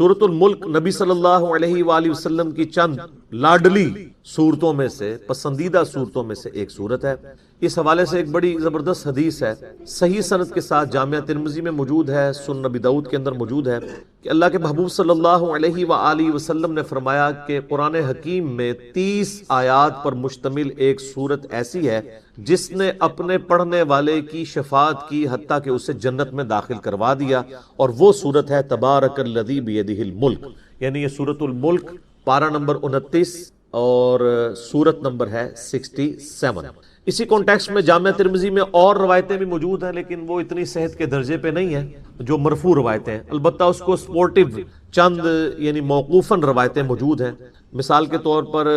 سورۃ الملک نبی صلی اللہ علیہ وآلہ وسلم کی چند لاڈلی صورتوں میں سے، پسندیدہ صورتوں میں سے ایک صورت ہے۔ اس حوالے سے ایک بڑی زبردست حدیث ہے، صحیح سند کے ساتھ، جامعہ ترمذی میں موجود ہے، سنن نبی داؤد کے اندر موجود ہے، کہ اللہ کے محبوب صلی اللہ علیہ وآلہ وسلم نے فرمایا کہ قرآن حکیم میں 30 آیات پر مشتمل ایک صورت ایسی ہے جس نے اپنے پڑھنے والے کی شفاعت کی، حتیٰ کہ اسے جنت میں داخل کروا دیا، اور وہ صورت ہے تبارک الذی بیدہ الملک، یعنی یہ سورۃ الملک پارہ نمبر 29 اور سورت نمبر ہے 67۔ اسی کانٹیکسٹ میں جامعہ ترمذی میں اور روایتیں بھی موجود ہیں، لیکن وہ اتنی صحت کے درجے پہ نہیں ہیں جو مرفوع روایتیں ہیں، البتہ اس کو سپورٹیو چند یعنی موقوفاً روایتیں موجود ہیں۔ مثال کے طور پر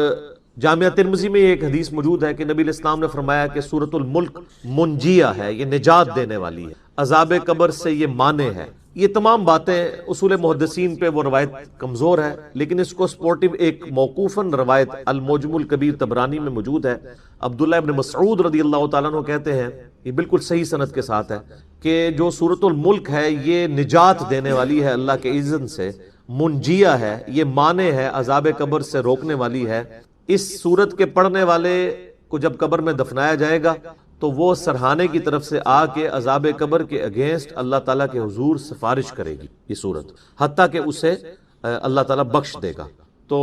جامعہ ترمذی میں ایک حدیث موجود ہے کہ نبی علیہ السلام نے فرمایا کہ سورۃ الملک منجیہ ہے، یہ نجات دینے والی ہے، عذاب قبر سے یہ مانع ہے۔ یہ تمام باتیں اصول محدثین پہ وہ روایت کمزور ہے، لیکن اس کو سپورٹیو ایک موقوفاً روایت المعجم الکبیر طبرانی میں موجود ہے۔ عبداللہ ابن مسعود رضی اللہ تعالیٰ عنہ کہتے ہیں، یہ بالکل صحیح سند کے ساتھ ہے، کہ جو سورۃ الملک ہے یہ نجات دینے والی ہے اللہ کے اذن سے، منجیہ ہے، یہ مانع ہے، عذاب قبر سے روکنے والی ہے۔ اس سورت کے پڑھنے والے کو جب قبر میں دفنایا جائے گا تو وہ سرہانے کی طرف سے آ کے عذاب قبر کے اگینسٹ اللہ تعالیٰ کے حضور سفارش کرے گی یہ صورت، حتیٰ کہ اسے اللہ تعالیٰ بخش دے گا۔ تو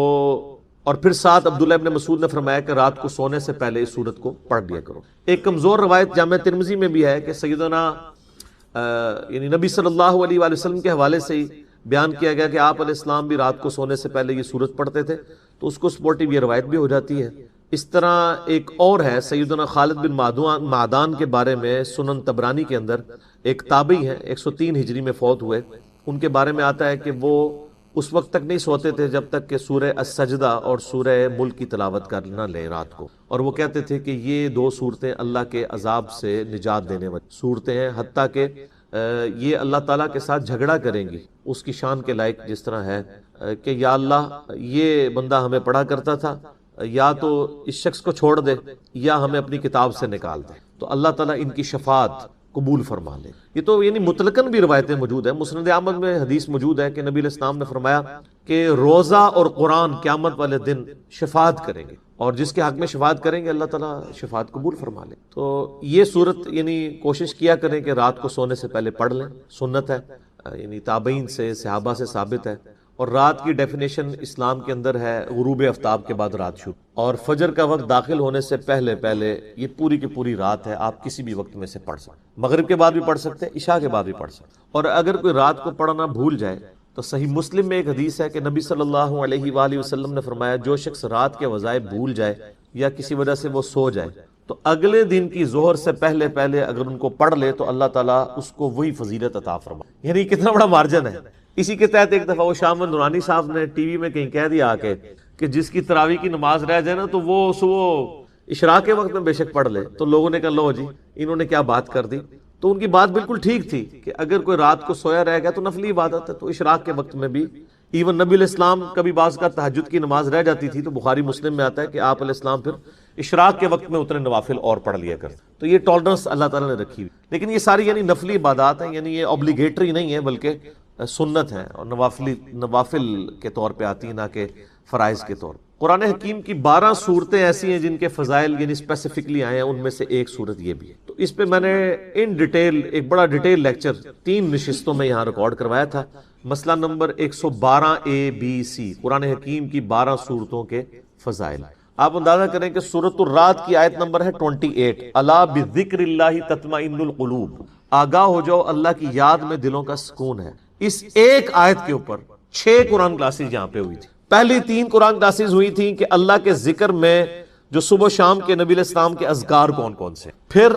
اور پھر ساتھ عبداللہ ابن مسعود نے فرمایا کہ رات کو سونے سے پہلے اس صورت کو پڑھ لیا کرو۔ ایک کمزور روایت جامعہ ترمذی میں بھی ہے کہ سیدنا یعنی نبی صلی اللہ علیہ وآلہ وسلم کے حوالے سے ہی بیان کیا گیا کہ آپ علیہ السلام بھی رات کو سونے سے پہلے یہ صورت پڑھتے تھے، تو اس کو سپورٹیو یہ روایت بھی ہو جاتی ہے۔ اس طرح ایک اور ہے سیدنا خالد بن معدان کے بارے میں، سنن طبرانی کے اندر ایک تابعی ہیں، 103 ہجری میں فوت ہوئے، ان کے بارے میں آتا ہے کہ وہ اس وقت تک نہیں سوتے تھے جب تک کہ سورہ السجدہ اور سورہ ملک کی تلاوت کر نہ لیں رات کو، اور وہ کہتے تھے کہ یہ دو صورتیں اللہ کے عذاب سے نجات دینے والی صورتیں ہیں، حتیٰ کہ یہ اللہ تعالیٰ کے ساتھ جھگڑا کریں گی اس کی شان کے لائق، جس طرح ہے کہ یا اللہ یہ بندہ ہمیں پڑھا کرتا تھا، یا تو اس شخص کو چھوڑ دے یا ہمیں اپنی کتاب سے نکال دے، تو اللہ تعالیٰ ان کی شفاعت قبول فرما لے۔ یہ تو یعنی مطلقاً بھی روایتیں موجود ہیں۔ مسند احمد میں حدیث موجود ہے کہ نبی علیہ السلام نے فرمایا کہ روزہ اور قرآن قیامت والے دن شفاعت کریں گے، اور جس کے حق میں شفاعت کریں گے اللہ تعالیٰ شفاعت قبول فرما لے۔ تو یہ صورت یعنی کوشش کیا کریں کہ رات کو سونے سے پہلے پڑھ لیں، سنت ہے، یعنی تابعین سے، صحابہ سے ثابت ہے۔ اور رات کی ڈیفینیشن اسلام کے اندر ہے غروب آفتاب کے بعد رات شروع، اور فجر کا وقت داخل ہونے سے پہلے یہ پوری کی پوری رات ہے، آپ کسی بھی وقت میں سے پڑھ سکتے، مغرب کے بعد بھی پڑھ سکتے، عشاء کے بعد بھی پڑھ سکتے۔ اور اگر کوئی رات کو پڑھنا بھول جائے تو صحیح مسلم میں ایک حدیث ہے کہ نبی صلی اللہ علیہ وآلہ وسلم نے فرمایا جو شخص رات کے وظائف بھول جائے یا کسی وجہ سے وہ سو جائے تو اگلے دن کی ظہر سے پہلے اگر ان کو پڑھ لے تو اللہ تعالیٰ اس کو وہی فضیلت عطا فرمائے۔ یعنی کتنا بڑا مارجن ہے۔ اسی کے تحت ایک دفعہ وہ شامل نورانی صاحب نے ٹی وی میں کہیں کہہ دیا آ کے کہ جس کی تراویح کی نماز رہ جائے نا تو وہ اشراق کے وقت میں بے شک پڑھ لے، تو لوگوں نے کہا لو جی انہوں نے کیا بات کر دی، تو ان کی بات بالکل ٹھیک تھی کہ اگر کوئی رات کو سویا رہ گیا تو نفلی عبادت ہے، تو اشراق کے وقت میں بھی ایون نبی علیہ السلام کبھی بعض کا تہجد کی نماز رہ جاتی تھی تو بخاری مسلم میں آتا ہے کہ آپ علیہ السلام پھر اشراق کے وقت میں اتنے نوافل اور پڑھ لیا کرتے، تو یہ ٹالرنس اللہ تعالیٰ نے رکھی ہوئی۔ لیکن یہ ساری یعنی نفلی عبادات ہیں، یعنی یہ اوبلیگیٹری نہیں ہے بلکہ سنت ہیں اور نوافل کے طور پہ آتی ہیں، نہ کہ فرائض کے طور۔ قرآن حکیم کی 12 صورتیں ایسی ہیں جن کے فضائل یعنی اسپیسیفکلی آئے ہیں، ان میں سے ایک صورت یہ بھی ہے۔ تو اس پہ میں نے ان ڈیٹیل ایک بڑا ڈیٹیل لیکچر 3 نشستوں میں یہاں ریکارڈ کروایا تھا۔ مسئلہ نمبر 112 ABC، قرآن حکیم کی 12 صورتوں کے فضائل۔ آپ اندازہ کریں کہ سورۃ الرعد کی آیت نمبر ہے 28، الا بذکر اللہ تطمئن القلوب، آگاہ ہو جاؤ اللہ کی یاد میں دلوں کا سکون ہے۔ اس ایک آیت کے اوپر 6 قرآن کلاسز یہاں پہ ہوئی تھی۔ پہلی 3 قرآن کلاسز ہوئی تھیں کہ اللہ کے ذکر میں جو صبح و شام کے نبی علیہ السلام کے اذکار کون کون سے، پھر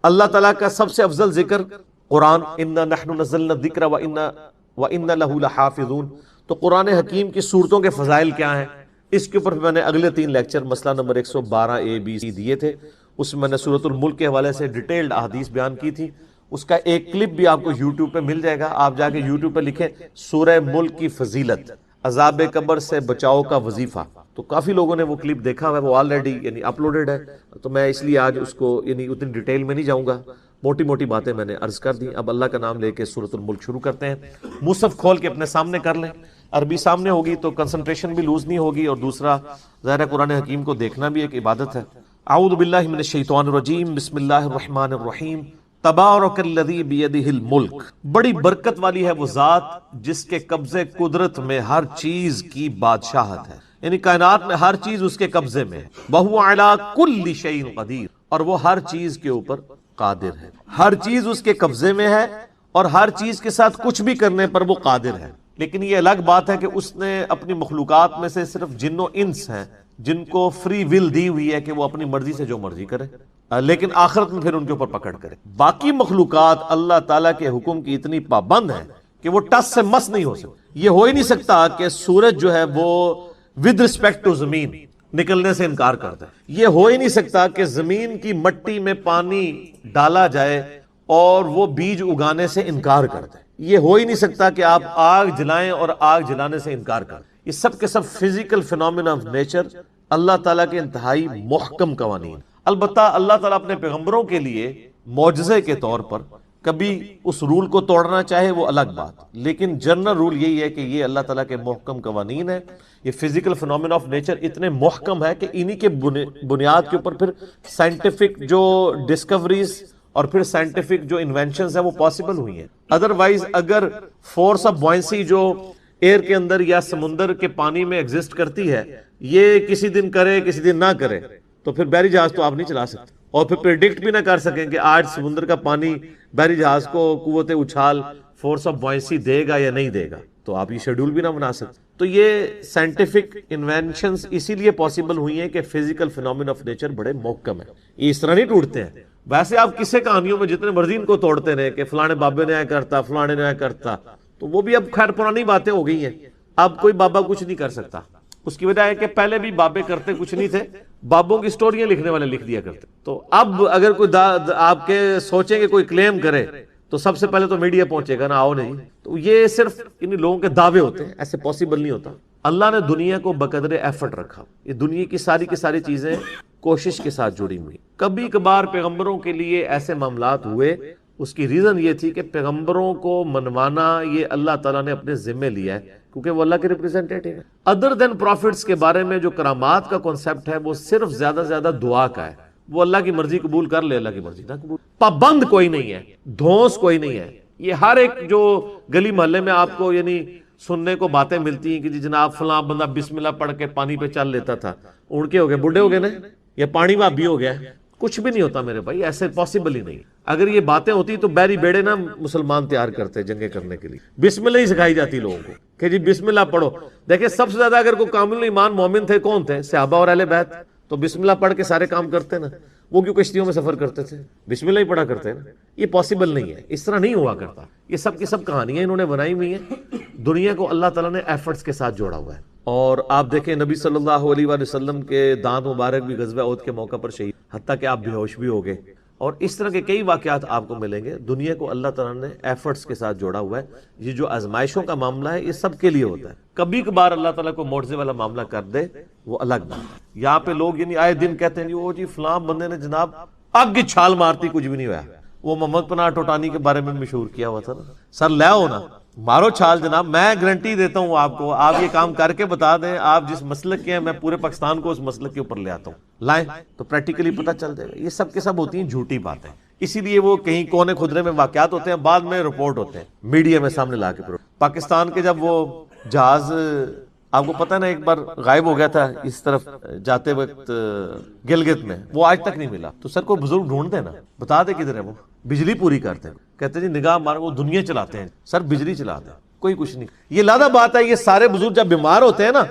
اللہ تعالیٰ کا سب سے افضل ذکر قرآن، انا نحن نزلنا الذکر وَإِنَّ لَهُ لَحَافِظُونَ، تو قرآن حکیم کی صورتوں کے فضائل کیا ہیں، اس کے اوپر میں نے اگلے 3 لیکچر مسئلہ نمبر 112 ABC دیے تھے۔ اس میں نے سورۃ الملک کے حوالے سے ڈیٹیلڈ احادیث بیان کی تھی، اس کا ایک کلپ بھی آپ کو یوٹیوب پہ مل جائے گا، آپ جا کے یوٹیوب پہ لکھیں سورہ ملک کی فضیلت، عذاب قبر سے بچاؤ کا وظیفہ، تو کافی لوگوں نے وہ کلپ دیکھا ہوا ہے، وہ آلریڈی یعنی اپلوڈڈ ہے، تو میں اس لیے آج اس کو یعنی اتنی ڈیٹیل میں نہیں جاؤں گا، موٹی موٹی باتیں میں نے عرض کر دی۔ اب اللہ کا نام لے کے سورۃ الملک شروع کرتے ہیں۔ مصحف کھول کے اپنے سامنے کر لیں، عربی سامنے ہوگی تو کنسنٹریشن بھی لوز نہیں ہوگی، اور دوسرا ظاہر ہے قرآن حکیم کو دیکھنا بھی ایک عبادت ہے۔ اعوذ باللہ من الشیطان الرجیم، بسم اللہ الرحمن الرحیم، تبارک الذی بیدہ الملک، بڑی برکت والی ہے وہ ذات جس کے قبضے قدرت میں ہر چیز کی بادشاہت ہے، یعنی کائنات میں ہر چیز اس کے قبضے میں ہے، وہو علی کل شیء قدیر، اور وہ ہر چیز کے اوپر قادر ہے، ہر چیز اس کے قبضے میں ہے اور ہر چیز کے ساتھ کچھ بھی کرنے پر وہ قادر ہے۔ لیکن یہ الگ بات ہے کہ اس نے اپنی مخلوقات میں سے صرف جن و انس ہیں جن کو فری ول دی ہوئی ہے کہ وہ اپنی مرضی سے جو مرضی کرے، لیکن آخرت میں پھر ان کے اوپر پکڑ کرے۔ باقی مخلوقات اللہ تعالیٰ کے حکم کی اتنی پابند ہیں کہ وہ ٹس سے مس نہیں ہو سکتی۔ یہ ہو ہی نہیں سکتا کہ سورج جو ہے وہ ود رسپیکٹ ٹو زمین نکلنے سے انکار کرتا ہے، یہ ہو ہی نہیں سکتا کہ زمین کی مٹی میں پانی ڈالا جائے اور وہ بیج اگانے سے انکار کرتا ہے، یہ ہو ہی نہیں سکتا کہ آپ آگ جلائیں اور آگ جلانے سے انکار کریں۔ یہ سب کے سب فزیکل فینومینا آف نیچر اللہ تعالیٰ کے انتہائی محکم قوانین۔ البتہ اللہ تعالیٰ اپنے پیغمبروں کے لیے معجزے کے طور پر کبھی اس رول کو توڑنا چاہے وہ الگ بات، لیکن جنرل رول یہی ہے کہ یہ اللہ تعالیٰ کے محکم قوانین ہیں۔ یہ فزیکل فینومینا آف نیچر اتنے محکم ہے کہ انہی کے بنیاد کے اوپر پھر سائنٹیفک جو ڈسکوریز اور پھر سائنٹیفک جو انوینشنز ہیں وہ پاسبل ہوئی ہیں۔ ادروائز اگر فورس آف بوائنسی جو ایئر کے اندر یا سمندر کے پانی میں ایگزسٹ کرتی ہے، یہ کسی دن کرے کسی دن نہ کرے تو پھر بحری جہاز تو آپ نہیں چلا سکتے، اور پھر پریڈکٹ بھی نہ کر سکیں کہ آج سمندر کا پانی بحری جہاز کو قوت اچھال فورس آف بوائنسی دے گا یا نہیں دے گا، تو آپ یہ شیڈول بھی نہ بنا سکتے۔ تو یہ سائنٹیفک انوینشنز اسی لیے پاسبل ہوئی ہیں کہ فزیکل فینومینا آف نیچر بڑے محکم ہیں، یہ اس طرح نہیں ٹوٹتے ہیں۔ ویسے آپ کسے کہانیوں میں جتنے مرضی ان کو توڑتے رہے کہ فلانے بابے نے ایسا کرتا، فلانے نے ایسا کرتا، تو وہ بھی اب خیر پرانی باتیں ہو گئی ہیں، اب کوئی بابا کچھ نہیں کر سکتا۔ اس کی وجہ ہے کہ پہلے بھی بابے کرتے کچھ نہیں تھے، بابوں کی سٹوریاں لکھنے والے لکھ دیا کرتے۔ تو اب اگر کوئی آپ کے سوچیں کہ کوئی کلیم کرے تو سب سے پہلے تو میڈیا پہنچے گا نا، آؤ نہیں، تو یہ صرف ان لوگوں کے دعوے ہوتے ہیں، ایسے پاسبل نہیں ہوتا۔ اللہ نے دنیا کو بقدر ایفرٹ رکھا، یہ دنیا کی ساری چیزیں کوشش کے ساتھ جڑی ہوئی۔ کبھی کبھار پیغمبروں کے لیے ایسے معاملات ہوئے، اس کی ریزن یہ تھی کہ پیغمبروں کو منوانا یہ اللہ تعالیٰ نے اپنے ذمے لیا ہے، کیونکہ وہ اللہ کے ریپریزنٹیٹیو ہے۔ ادر دین پروفٹس کے بارے میں جو کرامات کا کنسپٹ ہے وہ صرف زیادہ سے زیادہ دعا کا ہے، وہ اللہ کی مرضی قبول کر لے، اللہ کی مرضی نہ قبول، پابند کوئی نہیں ہے، دھونس کوئی نہیں ہے۔ یہ ہر ایک جو گلی محلے میں آپ کو یعنی سننے کو باتیں ملتی ہیں کہ جی جناب فلاں بندہ بسم اللہ پڑھ کے پانی پہ چل لیتا تھا، اڑ کے ہو گئے، بڈھے ہو گئے نا، یا پانی بھابی ہو گیا، کچھ بھی نہیں ہوتا میرے بھائی، ایسے پاسبل ہی نہیں۔ اگر یہ باتیں ہوتی تو بحری بیڑے نا مسلمان تیار کرتے جنگیں کرنے کے لیے، بسم اللہ ہی سکھائی جاتی لوگوں کو کہ جی بسم اللہ پڑھو۔ دیکھیں سب سے زیادہ اگر کوئی کامل ایمان مومن تھے کون تھے؟ صحابہ اور اہل بیت، تو بسم اللہ پڑھ کے سارے کام کرتے نا، وہ کیوں کشتیوں میں سفر کرتے تھے؟ بسم اللہ ہی پڑھا کرتے نا۔ یہ پاسبل نہیں ہے، اس طرح نہیں ہوا کرتا۔ یہ سب کی سب کہانیاں انہوں نے بنائی ہوئی ہیں، دنیا کو اللہ تعالیٰ نے ایفرٹس کے ساتھ جوڑا ہوا ہے۔ اور آپ دیکھیں نبی صلی اللہ علیہ وآلہ وسلم کے دانت مبارک بھی غزوہ احد کے موقع پر شہید، حتیٰ کہ آپ بے ہوش بھی ہو گئے، اور اس طرح کے کئی واقعات آپ کو ملیں گے۔ دنیا کو اللہ تعالیٰ نے ایفرٹس کے ساتھ جوڑا ہوا ہے۔ یہ جو آزمائشوں کا معاملہ ہے یہ سب کے لیے ہوتا ہے، کبھی کبھار اللہ تعالیٰ کو معجزے والا معاملہ کر دے وہ الگ بات ہے۔ یہاں پہ لوگ یعنی آئے دن کہتے ہیں وہ جی فلاں بندے نے جناب آگ کی چھال مارتی کچھ بھی نہیں ہوا، وہ محمد پناہ ٹوٹانی کے بارے میں مشہور کیا ہوا تھا نا، سر لے آؤ نا مارو چھال جناب، میں گارنٹی دیتا ہوں آپ کو، آپ یہ کام کر کے بتا دیں آپ جس مسلک کے ہیں، میں پورے پاکستان کو اس مسلک کے اوپر لے آتا ہوں، لائیں تو پریکٹیکلی پتہ چل جائے گا۔ یہ سب کے سب ہوتی ہیں جھوٹی باتیں، اسی لیے وہ کہیں کونے خدرے میں واقعات ہوتے ہیں، بعد میں رپورٹ ہوتے ہیں میڈیا میں سامنے لا کے۔ پاکستان کے جب وہ جہاز آپ کو پتہ نا ایک بار غائب ہو گیا تھا اس طرف جاتے وقت گلگت میں، وہ آج تک نہیں ملا، تو سر کوئی بزرگ ڈھونڈ دے نا، بتا دے کدھر ہے وہ، بجلی پوری کرتے ہیں، کہتے ہیں جی نگاہ مار، وہ دنیا چلاتے ہیں، سر بجلی چلاتے ہیں، کوئی کچھ نہیں۔ یہ لادہ بات ہے، یہ سارے بزرگ جب بیمار ہوتے ہیں نا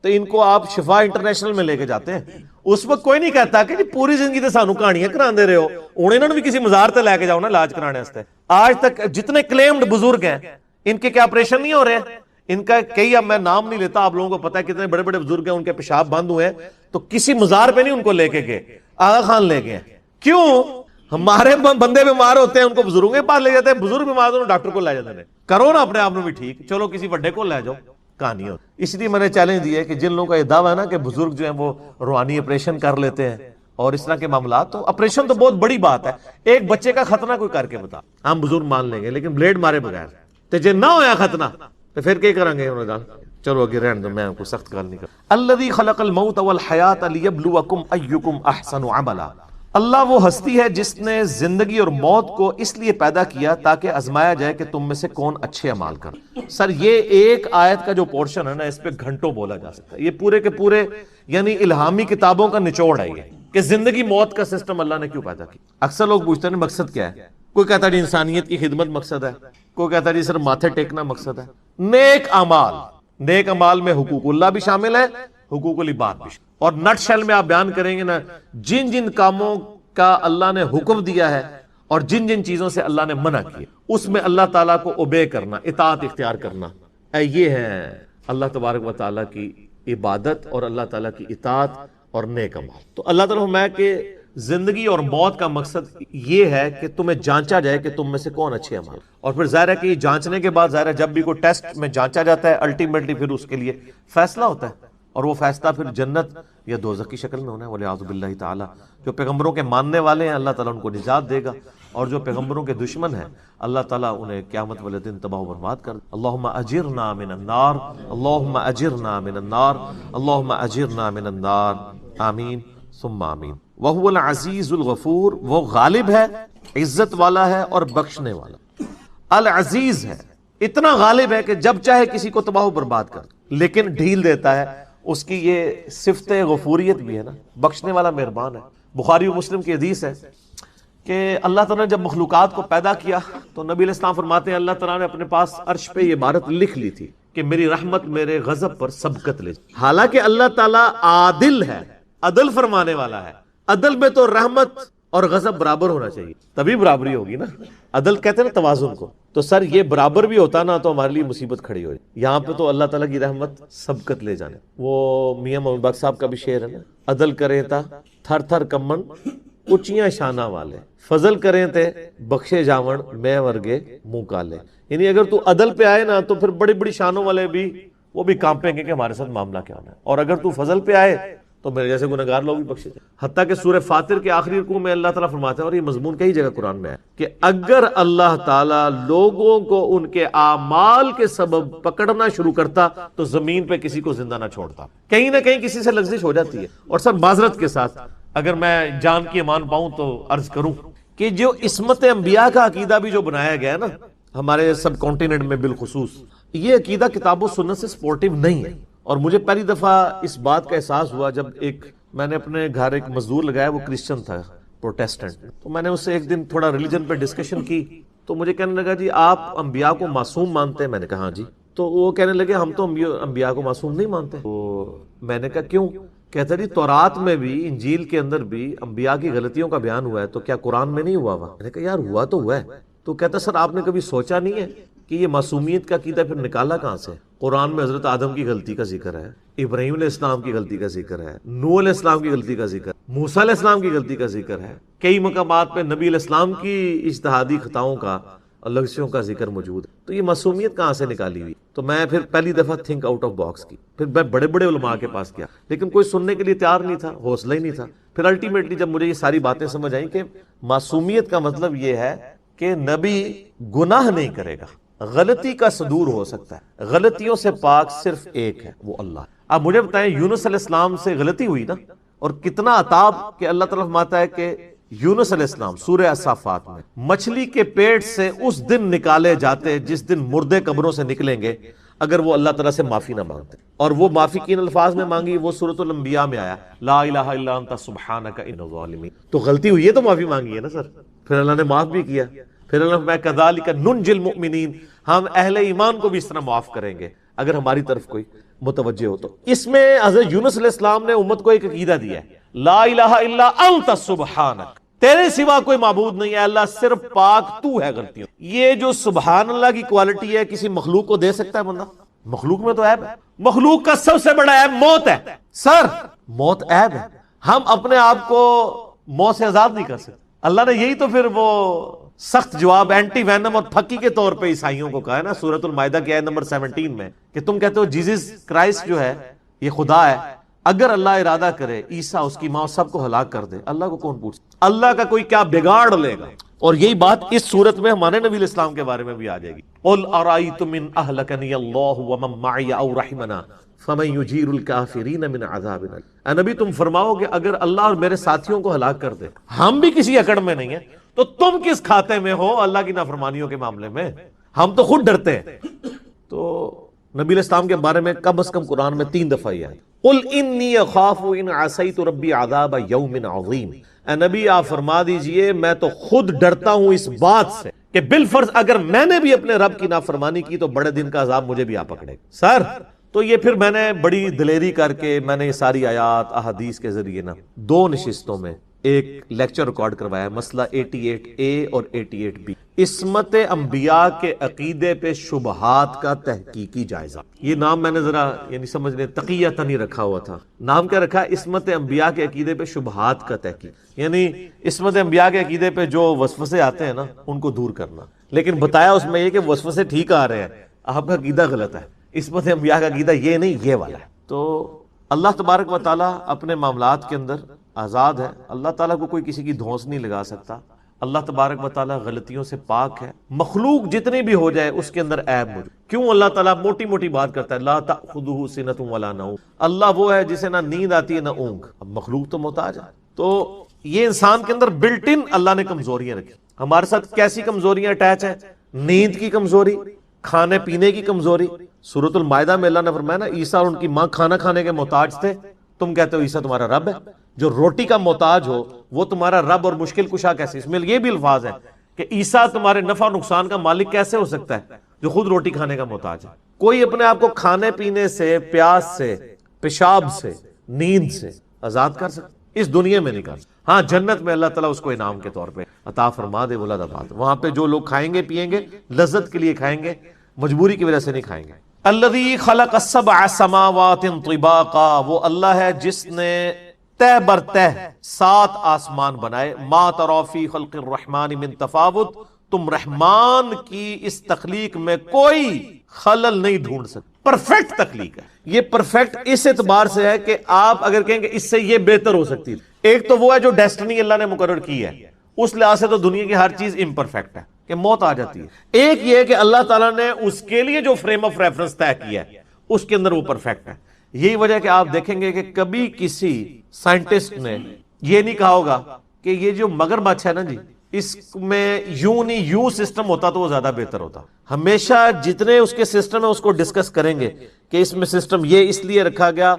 تو ان کو آپ شفا انٹرنیشنل میں لے کے جاتے ہیں، اس وقت کوئی نہیں کہتا کہ جی پوری زندگی تے سانو کہانیاں کران دے رہے ہو، انہوں نے بھی کسی مزار تے لے کے جاؤ نا علاج کرانے واسطے۔ آج تک جتنے کلیمڈ بزرگ ہیں ان کے کیا آپریشن نہیں ہو رہے ہیں؟ ان کا کئی، اب میں نام نہیں لیتا، آپ لوگوں کو پتا ہے کتنے بڑے بڑے بزرگ ہیں ان کے پیشاب بند ہوئے ہیں تو کسی مزار پہ نہیں ان کو لے کے گئے، آغا خان لے گئے۔ کیوں؟ ہمارے بندے بیمار ہوتے ہیں ان کو بزرگوں کے پاس لے جاتے ہیں، بزرگ بیمار ہوتے ہیں ڈاکٹر کو لے جاتے ہیں، کرو نا اپنے آپ میں بھی ٹھیک، چلو کسی بڑے کو لے جاؤ، کہانی ہو۔ اس لیے میں نے چیلنج دیا ہے کہ جن لوگوں کا یہ دعویٰ ہے نا کہ بزرگ جو ہیں وہ روحانی آپریشن کر لیتے ہیں اور اس طرح کے معاملات، تو آپریشن تو بہت بڑی بات ہے، ایک بچے کا ختنہ کوئی کر کے بتا، ہم بزرگ مان لیں گے، لیکن بلیڈ مارے بغیر تے جے نہ ہویا ختنہ تو پھر کیا کریں گے؟ چلو آگے رہنے دو، میں آپ کو سخت گال نہیں کرتا. الذی خلق الموت والحیات لیبلوکم ایکم احسن عملا. اللہ وہ ہستی ہے جس نے زندگی اور موت کو اس لیے پیدا کیا تاکہ آزمایا جائے کہ تم میں سے کون اچھے اعمال کرے. سر یہ ایک آیت کا جو پورشن ہے نا، اس پہ گھنٹوں بولا جا سکتا ہے. یہ پورے کے پورے یعنی الہامی کتابوں کا نچوڑ ہے یہ کہ زندگی موت کا سسٹم اللہ نے کیوں پیدا کیا. اکثر لوگ پوچھتے ہیں مقصد کیا ہے. کوئی کہتا ہے انسانیت کی خدمت مقصد ہے، کوئی کہتا ہے صرف ماتھے ٹیکنا مقصد ہے. نیک اعمال، نیک اعمال میں حقوق اللہ بھی شامل ہے، حقوق العباد بھی شامل. اور نٹ شیل میں آپ بیان کریں گے نا، جن جن کاموں کا اللہ نے حکم دیا ہے اور جن جن چیزوں سے اللہ نے منع کیا، اس میں اللہ تعالیٰ کو اوبے کرنا، اطاعت اختیار کرنا، یہ ہے اللہ تبارک و تعالیٰ کی عبادت اور اللہ تعالیٰ کی اطاعت اور نیک اعمال. تو اللہ تعالیٰ فرمایا کہ زندگی اور موت کا مقصد یہ ہے کہ تمہیں جانچا جائے کہ تم میں سے کون اچھے عمل. اور پھر ظاہر ہے کہ یہ جانچنے کے بعد ظاہر ہے جب بھی کوئی ٹیسٹ میں جانچا جاتا ہے الٹیمیٹلی پھر اس کے لیے فیصلہ ہوتا ہے، اور وہ فیصلہ پھر جنت یا دوزخ کی شکل میں ہونا ہے. وَلِعَاذُ بِاللَّهِ تعالیٰ. جو پیغمبروں کے ماننے والے ہیں اللہ تعالیٰ ان کو نجات دے گا، اور جو پیغمبروں کے دشمن ہیں اللہ تعالیٰ انہیں قیامت والے دن تباہ و برباد کر. اللہم اجرنا من النار، اللہم اجرنا من النار، اللہم اجرنا من النار. آمین ثم آمین. وَهُوَ الْعَزِيزُ الْغَفُورُ. وہ غالب ہے، عزت والا ہے اور بخشنے والا. العزیز ہے، اتنا غالب ہے کہ جب چاہے کسی کو تباہ و برباد کر، لیکن ڈھیل دیتا ہے. اس کی یہ صفت غفوریت بھی ہے نا، بخشنے والا مہربان ہے. بخاری و مسلم کی حدیث ہے کہ اللہ تعالیٰ نے جب مخلوقات کو پیدا کیا تو نبی علیہ السلام فرماتے ہیں اللہ تعالیٰ نے اپنے پاس عرش پہ یہ عبارت لکھ لی تھی کہ میری رحمت میرے غضب پر سبقت لے. حالانکہ اللہ تعالیٰ عادل ہے، عدل فرمانے والا ہے. عدل میں تو رحمت اور غضب برابر ہونا چاہیے، تبھی برابری ہوگی نا. عدل کہتے ہیں نا توازن کو. تو سر یہ برابر بھی ہوتا نا تو ہمارے لیے مصیبت کھڑی ہوئی. یہاں پہ تو اللہ تعالیٰ کی رحمت سبقت لے جانے. وہ میاں محمد باق صاحب کا بھی شعر ہے نا، عدل کریں تا تھر تھر کمن اچیاں شانہ والے، فضل کریں تے بخشے جاون میں ورگے منہ کالے. یعنی اگر تو عدل پہ آئے نا تو پھر بڑی بڑی شانوں والے بھی وہ بھی کانپیں گے کہ ہمارے ساتھ معاملہ کیا ہونا ہے. اور اگر تو فضل پہ آئے تو میرے جیسے گنہگار لوگ بھی بخشے جائیں. حتیٰ کہ سورہ فاطر کے آخری رکوع میں اللہ تعالیٰ فرماتا ہے، اور یہ مضمون کئی جگہ قرآن میں ہے، کہ اگر اللہ تعالیٰ لوگوں کو ان کے اعمال کے سبب پکڑنا شروع کرتا تو زمین پہ کسی کو زندہ نہ چھوڑتا. کہیں نہ کہیں کسی سے لغزش ہو جاتی ہے. اور سر معذرت کے ساتھ اگر میں جان کی امان پاؤں تو عرض کروں کہ جو عصمت انبیاء کا عقیدہ بھی جو بنایا گیا ہے نا ہمارے سب کانٹیننٹ میں بالخصوص، یہ عقیدہ کتاب و سنت سے سپورٹیو نہیں ہے. اور مجھے پہلی دفعہ اس بات کا احساس ہوا جب میں نے اپنے گھر ایک مزدور لگایا، وہ کرسچن تھا، پروٹیسٹنٹ. تو میں نے اس سے ایک دن تھوڑا ریلیجن پہ ڈسکشن کی تو مجھے کہنے لگا جی آپ انبیاء کو معصوم مانتے ہیں؟ میں نے کہا ہاں جی. تو وہ کہنے لگے ہم تو انبیاء کو معصوم نہیں مانتے. تو میں نے کہا کیوں؟ کہتا جی تورات میں بھی انجیل کے اندر بھی انبیاء کی غلطیوں کا بیان ہوا ہے، تو کیا قرآن میں نہیں ہوا ہوا؟ میں نے کہا یار ہوا تو ہوا ہے. تو کہتا سر آپ نے کبھی سوچا نہیں ہے کہ یہ معصومیت کا عقیدہ پھر نکالا کہاں سے؟ قرآن میں حضرت آدم کی غلطی کا ذکر ہے، ابراہیم علیہ السلام کی غلطی کا ذکر ہے، نوح علیہ السلام کی غلطی کا ذکر، موسیٰ علیہ السلام کی غلطی کا ذکر ہے. کئی مقامات پہ نبی علیہ السلام کی اجتہادی خطاؤں کا اور لغزشوں کا ذکر موجود ہے. تو یہ معصومیت کہاں سے نکالی ہوئی؟ تو میں پھر پہلی دفعہ تھنک آؤٹ آف باکس کی. پھر میں بڑے بڑے علماء کے پاس گیا لیکن کوئی سننے کے لیے تیار نہیں تھا، حوصلہ ہی نہیں تھا. پھر الٹیمیٹلی جب مجھے یہ ساری باتیں سمجھ آئیں کہ معصومیت کا مطلب یہ ہے کہ نبی گناہ نہیں کرے گا، غلطی کا صدور ہو سکتا ہے، غلطیوں سے پاک صرف ایک ہے، وہ اللہ. اب مجھے بتائیں یونس علیہ السلام سے غلطی ہوئی نا، اور کتنا عتاب کہ اللہ تعالیٰ فرماتا ہے کہ یونس علیہ السلام سورہ الصافات میں مچھلی کے پیٹ سے اس دن نکالے جاتے جس دن مردے قبروں سے نکلیں گے اگر وہ اللہ تعالیٰ سے معافی نہ مانگتے. اور وہ معافی کن الفاظ میں مانگی؟ وہ سورۃ الانبیاء میں آیا لا الہ الا انت سبحانک انی الظالمین. تو غلطی ہوئی ہے تو معافی مانگی ہے نا سر. پھر اللہ نے معاف بھی کیا. پھر اللہ میں کذالک ننجی المؤمنین، ہم اہل ایمان کو بھی اس طرح معاف کریں گے اگر ہماری طرف کوئی متوجہ ہو. تو اس میں حضرت یونس علیہ السلام نے امت کو ایک عقیدہ دیا ہے، لا الہ الا انت سبحانک، تیرے سوا کوئی معبود نہیں ہے اللہ، صرف پاک تو ہے غلطیوں. یہ جو سبحان اللہ کی کوالٹی ہے کسی مخلوق کو دے سکتا ہے بندہ؟ مخلوق میں تو عیب ہے. مخلوق کا سب سے بڑا عیب موت ہے. سر موت عیب ہے، ہم اپنے آپ کو موت سے آزاد نہیں کر سکتے. اللہ نے یہی تو پھر وہ سخت جواب اینٹی وینم اور پھکی کے طور پہ عیسائیوں کو کہا ہے نا سورۃ المائدہ کی آیت نمبر 17 میں کہ تم کہتے ہو جیزس کرائسٹ جو ہے یہ خدا ہے، اگر اللہ ارادہ کرے عیسیٰ اس کی ماں سب کو ہلاک کر دے، اللہ کو کون پوچھ؟ اللہ کا کوئی کیا بگاڑ لے گا؟ اور یہی بات اس صورت میں ہمارے نبی علیہ السلام کے بارے میں بھی آ جائے گی. قل ارائیتم ان اہلکنی اللہ ومن معی او رحمنا فمن یجیر الکافرین من عذاب الیم. اے نبی تم پھرماؤ کہ اگر اللہ اور میرے ساتھیوں کو ہلاک کر دے، ہم بھی کسی اکڑ میں نہیں ہیں، تو تم کس کھاتے میں ہو اللہ کی نافرمانیوں کے معاملے میں؟ ہم تو خود ڈرتے ہیں. تو نبی علیہ السلام کے بارے میں کم از کم قرآن میں 3 دفعہ یہ ہے قل انی اخاف ان عصیت ربی عذاب یوم عظیم. اے نبی آپ فرما دیجئے میں تو خود ڈرتا ہوں اس بات سے کہ بالفرض اگر میں نے بھی اپنے رب کی نافرمانی کی تو بڑے دن کا عذاب مجھے بھی آ پکڑے. سر تو یہ پھر میں نے بڑی دلیری کر کے میں نے یہ ساری آیات احادیث کے ذریعے نا 2 نشستوں میں ایک لیکچر ریکارڈ کروایا، مسئلہ 88A اور 88B، عصمت انبیاء کے عقیدے پہ شبہات کا تحقیقی جائزہ. یہ نام میں نے ذرا یعنی سمجھ لیں تقیۃً نہیں رکھا ہوا تھا. نام کیا رکھا؟ عصمت انبیاء کے عقیدے پہ شبہات کا تحقیق، یعنی عصمت انبیاء کے عقیدے پہ جو وسوسے آتے ہیں نا ان کو دور کرنا. لیکن بتایا اس میں یہ کہ وسوسے ٹھیک آ رہے ہیں، آپ کا عقیدہ غلط ہے. عصمت انبیاء کا عقیدہ یہ نہیں، یہ والا ہے. تو اللہ تبارک و تعالیٰ اپنے معاملات کے اندر آزاد ہے. اللہ تعالیٰ کو کوئی کسی کی دھونس نہیں لگا سکتا. اللہ تبارک و تعالیٰ غلطیوں سے پاک ہے. مخلوق جتنی بھی ہو جائے اس کے اندر عیب موجود. کیوں اللہ تعالیٰ موٹی موٹی بات کرتا ہے لا تأخذہ سنۃ ولا نوم. اللہ وہ ہے جسے نہ نیند آتی ہے نہ اونگ. اب مخلوق تو محتاج ہے. تو یہ انسان کے اندر بلٹ ان اللہ نے کمزوریاں رکھی. ہمارے ساتھ کیسی کمزوریاں اٹیچ ہیں؟ نیند کی کمزوری، کھانے پینے کی کمزوری. سورۃ المائدہ میں اللہ نے فرمایا نا عیسیٰ اور ان کی ماں کھانا کھانے کے محتاج تھے، تم کہتے ہو عیسیٰ تمہارا رب ہے. جو روٹی کا محتاج ہو وہ تمہارا رب اور مشکل کشا کیسے؟ اس میں یہ بھی الفاظ ہے کہ عیسیٰ تمہارے نفع اور نقصان کا مالک کیسے ہو سکتا ہے جو خود روٹی کھانے کا محتاج ہے. کوئی اپنے آپ کو کھانے پینے سے، پیاس سے، پیشاب سے، نیند سے آزاد کر سکتا؟ اس دنیا میں نہیں کر سکتا. ہاں جنت میں اللہ تعالیٰ اس کو انعام کے طور پہ عطا فرما دے ولاد آباد. وہاں پہ جو لوگ کھائیں گے پیئیں گے لذت کے لیے کھائیں گے، مجبوری کی وجہ سے نہیں کھائیں گے. الذی خلق السبع سماوات طباقا، وہ اللہ ہے جس نے تہ بر تہ 7 آسمان بنائے. ما تری فی خلق الرحمن من تفاوت، تم رحمان کی اس تخلیق میں کوئی خلل نہیں ڈھونڈ سکتے. پرفیکٹ تخلیق ہے. یہ پرفیکٹ اس اعتبار سے ہے کہ آپ اگر کہیں گے اس سے یہ بہتر ہو سکتی ہے. ایک تو وہ ہے جو ڈیسٹنی اللہ نے مقرر کی ہے، اس لحاظ سے تو دنیا کی ہر چیز امپرفیکٹ ہے کہ موت آ جاتی ہے. ایک یہ ہے کہ اللہ تعالیٰ نے اس کے لیے جو فریم آف ریفرنس طے کیا ہے اس کے اندر وہ پرفیکٹ ہے. یہی وجہ کہ آپ دیکھیں گے کہ کبھی کسی سائنٹسٹ نے یہ نہیں کہا ہوگا کہ یہ جو مگرمچھ ہے نا جی اس میں یوں نہیں یوں سسٹم ہوتا تو وہ زیادہ بہتر ہوتا. ہمیشہ جتنے اس کے سسٹم ہے اس کو ڈسکس کریں گے کہ اس میں سسٹم یہ اس لیے رکھا گیا،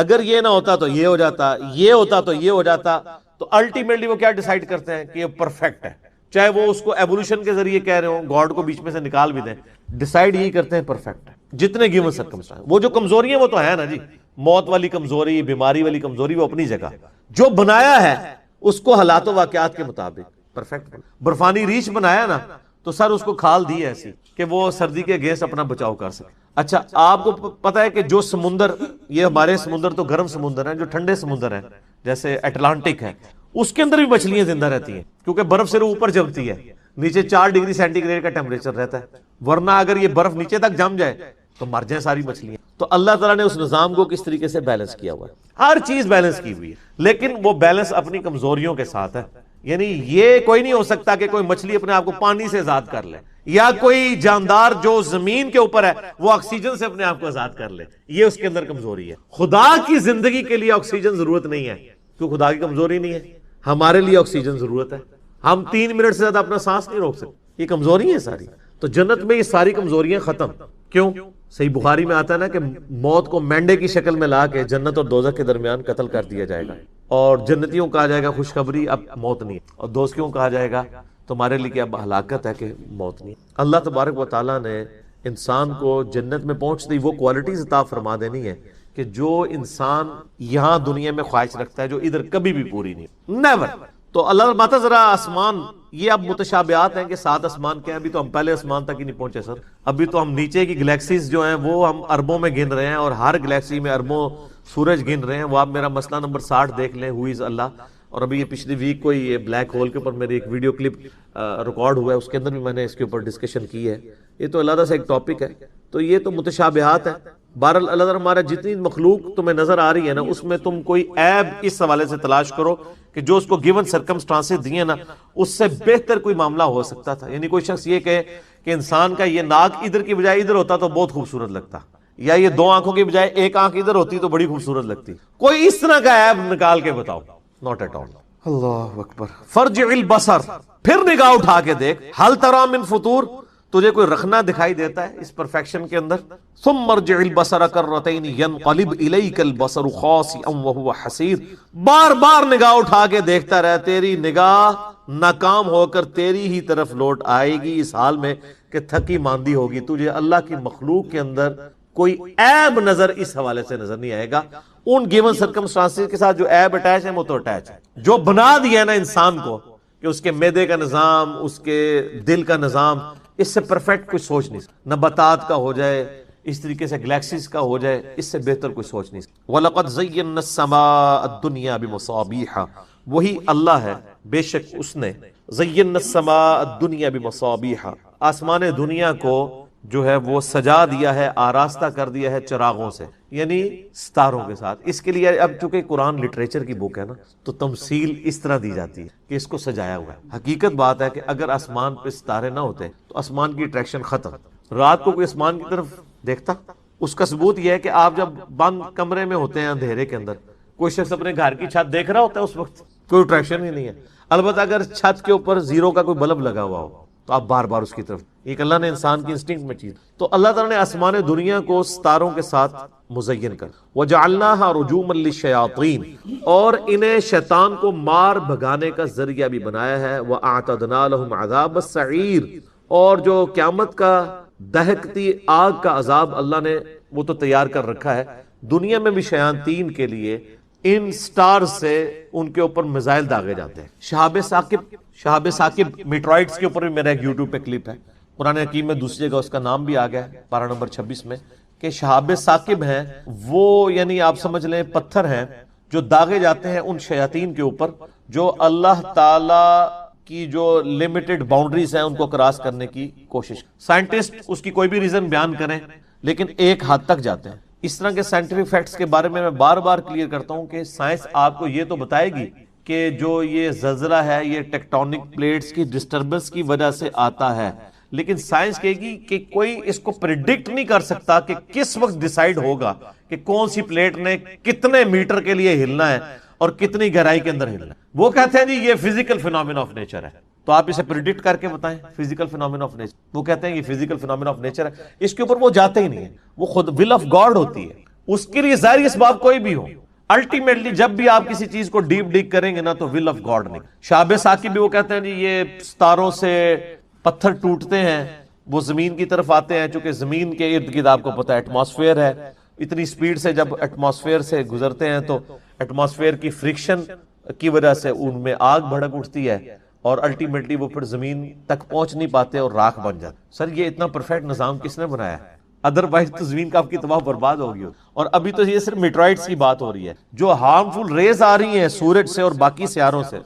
اگر یہ نہ ہوتا تو یہ ہو جاتا، یہ ہوتا تو یہ ہو جاتا. تو الٹیمیٹلی وہ کیا ڈیسائیڈ کرتے ہیں کہ یہ پرفیکٹ ہے. چاہے وہ اس کو ایوولوشن کے ذریعے کہہ رہے ہوں، گاڈ کو بیچ میں سے نکال بھی دیں، ڈیسائیڈ یہی کرتے ہیں پرفیکٹ ہے جتنے گیون سرکمسٹانس. وہ جو کمزوریاں وہ تو ہے نا جی، موت والی کمزوری، بیماری والی کمزوری وہ اپنی جگہ. جو بنایا ہے اس کو حالات و واقعات کے مطابق پرفیکٹ. برفانی ریچھ بنایا نا تو سر اس کو کھال دی ایسی کہ وہ سردی کے گیس اپنا بچاؤ کر سکے. اچھا آپ کو پتا ہے کہ جو سمندر، یہ ہمارے سمندر تو گرم سمندر ہیں، جو ٹھنڈے سمندر ہیں جیسے اٹلانٹک ہے اس کے اندر بھی مچھلیاں زندہ رہتی ہیں کیونکہ برف سے اوپر جمتی ہے. نیچے 4 ڈگری سینٹی گریڈ کا ٹیمپریچر رہتا ہے، ورنہ اگر یہ برف نیچے تک جم جائے تو مر جائیں ساری مچھلیاں. تو اللہ تعالیٰ نے اس نظام کو کس طریقے سے بیلنس کیا ہوا ہے. ہر چیز بیلنس کی ہوئی ہے، لیکن وہ بیلنس اپنی کمزوریوں کے ساتھ ہے. یعنی یہ کوئی نہیں ہو سکتا کہ کوئی مچھلی اپنے آپ کو پانی سے آزاد کر لے، یا کوئی جاندار جو زمین کے اوپر ہے وہ آکسیجن سے اپنے آپ کو آزاد کر لے. یہ اس کے اندر کمزوری ہے. خدا کی زندگی کے لیے آکسیجن ضرورت نہیں ہے کیوں خدا کی کمزوری نہیں ہے. ہمارے لیے آکسیجن ضرورت ہے. ہم 3 منٹ سے زیادہ اپنا سانس نہیں روک سکتے. یہ کمزوری ہے ساری. تو جنت میں یہ ساری کمزوریاں ختم. کیوں؟ صحیح بخاری میں آتا ہے نا کہ موت کو مینڈے کی شکل میں لا کے جنت اور دوزخ کے درمیان قتل کر دیا جائے گا، اور جنتیوں کو کہا جائے گا خوشخبری اب موت نہیں، اور دوزخیوں کو کہا جائے گا تمہارے لیے اب ہلاکت ہے کہ موت نہیں. اللہ تبارک و تعالیٰ نے انسان کو جنت میں پہنچتی وہ کوالٹیز عطا فرما دینی ہے کہ جو انسان یہاں دنیا میں خواہش رکھتا ہے جو ادھر کبھی بھی پوری نہیں، نیور. تو اللہ ماتا ذرا آسمان، یہ اب متشابہات ہیں کہ 7 آسمان کیا ہیں. ابھی تو ہم پہلے آسمان تک ہی نہیں پہنچے سر. ابھی تو ہم نیچے کی گلیکسیز جو ہیں وہ ہم اربوں میں گن رہے ہیں، اور ہر گلیکسی میں اربوں سورج گن رہے ہیں. وہ آپ میرا مسئلہ نمبر 60 دیکھ لیں، ہو از اللہ. اور ابھی یہ پچھلی ویک کو یہ بلیک ہول کے اوپر میری ایک ویڈیو کلپ ریکارڈ ہوا ہے، اس کے اندر بھی میں نے اس کے اوپر ڈسکشن کی ہے. یہ تو علیحدہ سے ایک ٹاپک ہے. تو یہ تو متشابہات ہیں. بہرحال اللہ تعالیٰ ہمارا جتنی مخلوق تمہیں نظر آ رہی ہے نا، اس میں تم کوئی عیب اس حوالے سے تلاش کرو کہ جو اس کو گیون سرکمسٹانسز دیے نا، اس سے بہتر کوئی معاملہ ہو سکتا تھا. یعنی کوئی شخص یہ کہے کہ انسان کا یہ ناک ادھر کی بجائے ادھر ہوتا تو بہت خوبصورت لگتا، یا یہ 2 آنکھوں کی بجائے 1 آنکھ ادھر ہوتی تو بڑی خوبصورت لگتی. کوئی اس طرح کا عیب نکال کے بتاؤ، ناٹ ایٹ آل. اللہ اکبر. فرجع البصر، پھر نگاہ اٹھا کے دیکھ. هل ترى من فطور، تجھے کوئی رخنا دکھائی دیتا ہے اس پرفیکشن کے اندر؟ ثم ارجع البصر کرتين ينقلب اليك البصر خاسئا وهو حسير. بار بار نگاہ اٹھا کے دیکھتا رہ، تیری نگاہ ناکام ہو کر تیری ہی طرف لوٹ آئے گی اس حال میں کہ تھکی ماندی ہوگی. تجھے اللہ کی مخلوق کے اندر کوئی عیب نظر اس حوالے سے نظر نہیں آئے گا. ان گیون سرکمسٹانسز کے ساتھ جو عیب اٹیچ ہے وہ تو اٹیچ ہے. جو بنا دیا ہے نا انسان کو کہ اس کے معدے کا نظام، اس کے دل کا نظام، اس سے پرفیکٹ کوئی سوچ نہیں سکتا. نباتات کا ہو جائے، اس طریقے سے گلیکسیز کا ہو جائے، اس سے بہتر کوئی سوچ نہیں سکتا. وَلَقَدْ زَيَّنَّا السَّمَاءَ الدُّنْيَا بِمَصَابِيحَ، وہی اللہ ہے، بے شک اس نے زَيَّنَّا السَّمَاءَ الدُّنْيَا بِمَصَابِيحَ، آسمان دنیا کو جو ہے وہ سجا دیا ہے، آراستہ کر دیا ہے چراغوں سے، یعنی ستاروں کے ساتھ. اس کے لیے اب چونکہ قرآن لٹریچر کی بک ہے نا، تو تمثیل اس طرح دی جاتی ہے کہ اس کو سجایا ہوا ہے. حقیقت بات ہے کہ اگر آسمان پہ ستارے نہ ہوتے تو آسمان کی اٹریکشن ختم. رات کو کوئی آسمان کی طرف دیکھتا؟ اس کا ثبوت یہ ہے کہ آپ جب بند کمرے میں ہوتے ہیں اندھیرے کے اندر، کوئی شخص اپنے گھر کی چھت دیکھ رہا ہوتا ہے، اس وقت کوئی اٹریکشن ہی نہیں ہے. البتہ اگر چھت کے اوپر 0 کا کوئی بلب لگا ہوا ہو تو آپ بار بار اس کی طرف. ایک اللہ نے انسان کی انسٹنکٹ میں چیز. تو اللہ تعالیٰ نے آسمان دنیا کو ستاروں کے ساتھ مزین کر. وَجَعَلْنَاهَا رُجُومًا لِلشَّيَاطِينِ، اور انہیں شیطان کو مار بھگانے کا ذریعہ بھی بنایا ہے. وَأَعْتَدْنَا لَهُمْ عَذَابَ السَّعِيرِ، اور جو قیامت کا دہکتی آگ کا عذاب اللہ نے وہ تو تیار کر رکھا ہے. دنیا میں بھی شیاطین کے لیے ان سٹار سے ان کے اوپر میزائل داغے جاتے ہیں. شہاب ثاقب میٹرائٹس کے اوپر بھی میرا ایک یوٹیوب پہ کلپ ہے. قرآن حکیم میں دوسری جگہ اس کا نام بھی آ گیا ہے، پارہ نمبر 26 میں، کہ شہاب ثاقب ہیں وہ، یعنی آپ سمجھ لیں پتھر ہیں جو داغے جاتے ہیں ان شیاطین کے اوپر جو اللہ تعالی کی جو لمیٹڈ باؤنڈریز ہیں ان کو کراس کرنے کی کوشش. سائنٹسٹ اس کی کوئی بھی ریزن بیان کریں لیکن ایک حد تک جاتے ہیں. اس طرح کے سائنٹیفک فیکٹس کے بارے میں بار بار کلیئر کرتا ہوں کہ سائنس آپ کو یہ تو بتائے گی کہ جو یہ زلزلہ ہے یہ ٹیکٹونک پلیٹس کی ڈسٹربنس کی وجہ سے آتا ہے، لیکن سائنس کہے گی کہ کوئی اس کو پریڈکٹ نہیں کر سکتا کہ کس وقت ڈیسائیڈ ہوگا کہ کون سی پلیٹ نے کتنے میٹر کے لیے ہلنا ہے اور کتنی گہرائی کے اندر ہلنا ہے. وہ کہتے ہیں جی یہ فزیکل فینومینا آف نیچر ہے، تو آپ اسے پریڈکٹ کر کے بتائیں فزیکل فینومینا آف نیچر. وہ کہتے ہیں یہ فزیکل فینومینا آف نیچر ہے، اس کے اوپر وہ جاتے ہی نہیں ہیں. وہ خود ول آف گاڈ ہوتی ہے، اس کے لیے ظاہری اسباب کوئی بھی ہو، الٹیمیٹلی جب بھی آپ کسی چیز کو ڈیپ ڈگ کریں گے نا تو ول آف گاڈ نہیں. شہاب ثاقب بھی وہ کہتے ہیں جی یہ ستاروں سے پتھر ٹوٹتے ہیں، وہ زمین کی طرف آتے ہیں، چونکہ زمین کے ارد گرد آپ کو پتہ ہے ایٹماسفیئر ہے، اتنی سپیڈ سے جب ایٹماسفیئر سے گزرتے ہیں تو ایٹماسفیئر کی فرکشن کی وجہ سے ان میں آگ بھڑک اٹھتی ہے اور الٹیمیٹلی وہ پھر زمین تک پہنچ نہیں پاتے اور راکھ بن جاتے. سر یہ اتنا پرفیکٹ نظام کس نے بنایا ہے؟ ادروائز تو زمین کا آپ کی تباہ برباد ہوگی. اور ابھی تو یہ صرف میٹرائٹس کی بات ہو رہی ہے. جو ہارمفل ریز آ رہی ہیں سورج سے اور باقی سیاروں سے،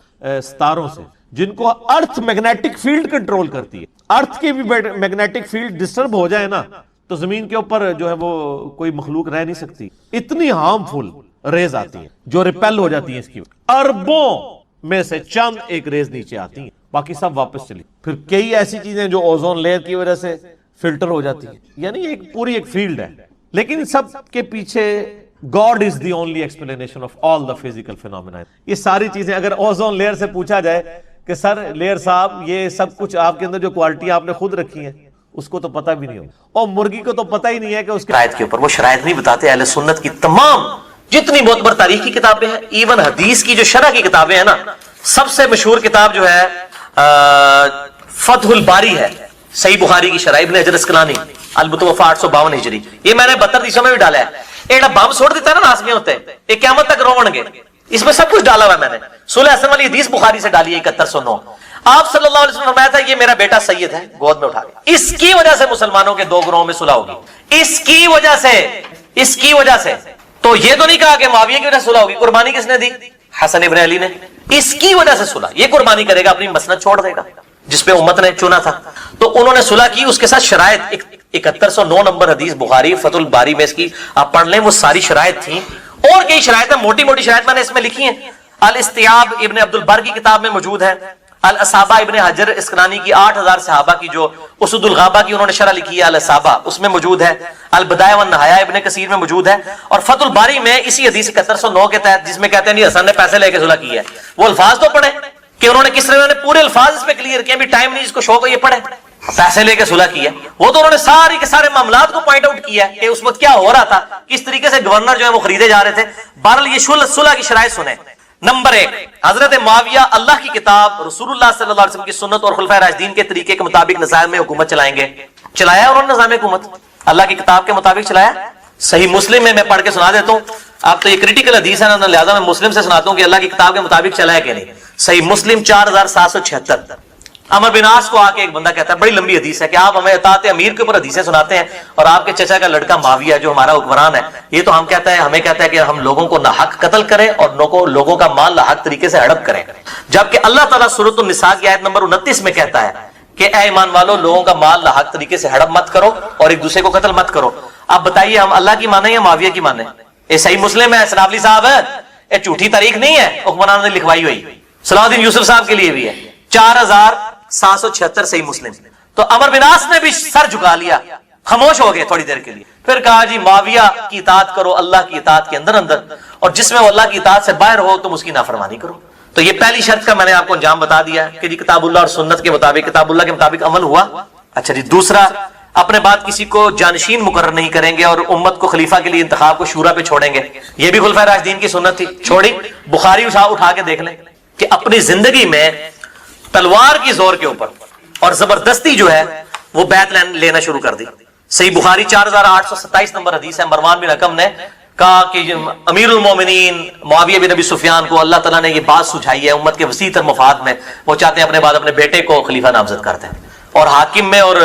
ستاروں سے، جن کو ارتھ میگنیٹک فیلڈ کنٹرول کرتی ہے، ارتھ کی بھی میگنیٹک فیلڈ ڈسٹرب ہو جائے نا تو زمین کے اوپر جو ہے وہ کوئی مخلوق رہ نہیں سکتی. اتنی ہارمفل ریز آتی ہیں جو ریپیل ہو جاتی ہیں اس کی. اربوں میں سے چند ایک ریز نیچے آتی ہیں، باقی سب واپس چلی. پھر کئی ایسی چیزیں جو اوزون لیئر کی وجہ سے فلٹر ہو جاتی ہے. یعنی ایک پوری ایک فیلڈ ہے، لیکن سب کے پیچھے God is the only explanation of all the physical phenomena. یہ ساری چیزیں اگر اوزون لیئر سے پوچھا جائے کہ سر لیئر صاحب یہ سب کچھ آپ کے اندر جو کوالٹی آپ نے خود رکھی ہیں اس کو تو پتہ بھی نہیں ہوگا، اور مرغی کو تو پتہ ہی نہیں ہے کہ اس کے شرائط کے اوپر وہ شرائط نہیں بتاتے. اہل سنت کی تمام جتنی معتبر تاریخ کی کتابیں ہیں، ایون حدیث کی جو شرح کی کتابیں ہیں نا، سب سے مشہور کتاب جو ہے فتح الباری ہے، صحیح بخاری کی شرح، ابن حجر اسقلانی، المتوفی 852 ہجری. یہ میں نے 72 میں بھی ڈالا ہے. ایڈا بم چھوڑ دیتا ہے نا ناسمی ہوتے ہیں، یہ قیامت تک روون گے. اس میں سب کچھ ڈالا ہوا ہے میں نے. صلح حسن والی حدیث بخاری سے ڈالی ہے 7109. آپ صلی اللہ علیہ وسلم نے فرمایا تھا یہ میرا بیٹا سید ہے، گود میں اٹھا کے. اس کی وجہ سے مسلمانوں کے دو گروہوں میں صلح ہوگی، اس کی وجہ سے. تو یہ تو نہیں کہا کہ معاویہ کی وجہ سے صلح ہوگی. قربانی کس نے دی؟ حسن ابن علی نے. اس کی وجہ سے صلح، یہ قربانی کرے گا، اپنی مسند چھوڑ دے گا جس پہ امت نے چنا تھا. تو انہوں نے صلح کی، اس کے ساتھ شرائط 7109 نمبر حدیث بخاری فتح الباری میں اس کی آپ پڑھ لیں، وہ ساری شرائط تھیں، اور کئی شرائط ہیں، موٹی موٹی شرائط میں نے اس میں لکھی ہیں۔ الاستیاب ابن عبد البر کی کتاب میں موجود ہے، الاصابہ ابن حجر اسقلانی کی 8000 صحابہ کی جو اسد الغابہ کی انہوں نے شرح لکھی ہے الاصابہ، اس میں موجود ہے، البدایہ والنہایہ ابن کثیر میں موجود ہے، اور فتح الباری میں اسی حدیث 7109 کے تحت جس میں کہتے ہیں حسن نے پیسے لے کے صلح کی ہے، وہ الفاظ تو پڑھیں کہ انہوں نے کس طرح انہوں نے پورے الفاظ اس پہ کلیئر کیا، بھی ٹائم نہیں جس کو شوق ہو یہ پڑھیں، پیسے لے کے صلح کی ہے، وہ تو انہوں نے ساری کے سارے معاملات کو پوائنٹ آؤٹ کیا ہے کہ اس وقت کیا ہو رہا تھا، کس طریقے سے گورنر جو ہے وہ خریدے جا رہے تھے۔ بہرحال یہ صلح کی شرائط سنیں۔ نمبر 1، حضرت معاویہ اللہ کی کتاب، رسول اللہ صلی اللہ علیہ وسلم کی سنت اور خلفائے راشدین کے طریقے کے مطابق نظام میں حکومت چلائیں گے۔ چلایا انہوں نے نظام حکومت اللہ کی کتاب کے مطابق چلایا۔ صحیح مسلم میں پڑھ کے سنا دیتا ہوں، آپ تو یہ کریٹیکل حدیث ہے نا، لہٰذا میں مسلم سے سناتا ہوں کہ اللہ کی کتاب کے مطابق چلا ہے کہ نہیں۔ صحیح مسلم 4776، عمر بن عاص کو آ کے ایک بندہ کہتا ہے، بڑی لمبی حدیث ہے کہ آپ ہمیں اطاعت امیر کے اوپر حدیثیں سناتے ہیں، اور آپ کے چچا کا لڑکا معاویہ جو ہمارا حکمران ہے، یہ تو ہمیں کہتا ہے کہ ہم لوگوں کو ناحق قتل کریں اور لوگوں کا مال ناحق طریقے سے ہڑپ کریں، جبکہ اللہ تعالیٰ سورۃ النساء کی آیت نمبر 29 میں کہتا ہے کہ اے ایمان والو، لوگوں کا مال ناحق طریقے سے ہڑپ مت کرو اور ایک دوسرے کو قتل مت کرو۔ اب بتائیے ہم اللہ کی مانیں یا معاویہ کی مانیں؟ یہ صحیح مسلم ہے سنابلی صاحب، یہ جھوٹی تاریخ نہیں ہے حکمران نے لکھوائی ہوئی، صلاح الدین یوسف صاحب کے لیے بھی ہے، 4776 صحیح مسلم۔ تو عمر بن عاص نے بھی سر جھکا لیا، خاموش ہو گئے تھوڑی دیر کے لیے، پھر کہا جی معاویہ کی اطاعت کرو اللہ کی اطاعت کے اندر، اور جس میں وہ اللہ کی اطاعت سے باہر ہو تم اس کی نافرمانی کرو۔ تو یہ پہلی شرط کا میں نے آپ کو انجام بتا دیا کہ جی کتاب اللہ اور سنت کے مطابق، کتاب اللہ کے مطابق عمل ہوا۔ اچھا جی، دوسرا، اپنے بعد کسی کو جانشین مقرر نہیں کریں گے اور امت کو خلیفہ کے لیے انتخاب کو شورا پہ چھوڑیں گے، یہ بھی خلفائے راشدین کی سنت تھی، چھوڑی۔ بخاری اٹھا کے دیکھ لیں کہ اپنی زندگی میں تلوار کی زور کے اوپر اور زبردستی جو ہے وہ بیعت لینا شروع کر دی۔ صحیح بخاری 4827 نمبر حدیث ہے، مروان بن حکم نے کہا کہ امیر المومنین معاویہ بن ابی سفیان کو اللہ تعالیٰ نے یہ بات سجھائی ہے امت کے وسیع تر مفاد میں، وہ چاہتے ہیں اپنے بعد اپنے بیٹے کو خلیفہ نامزد کرتے ہیں، اور حاکم میں اور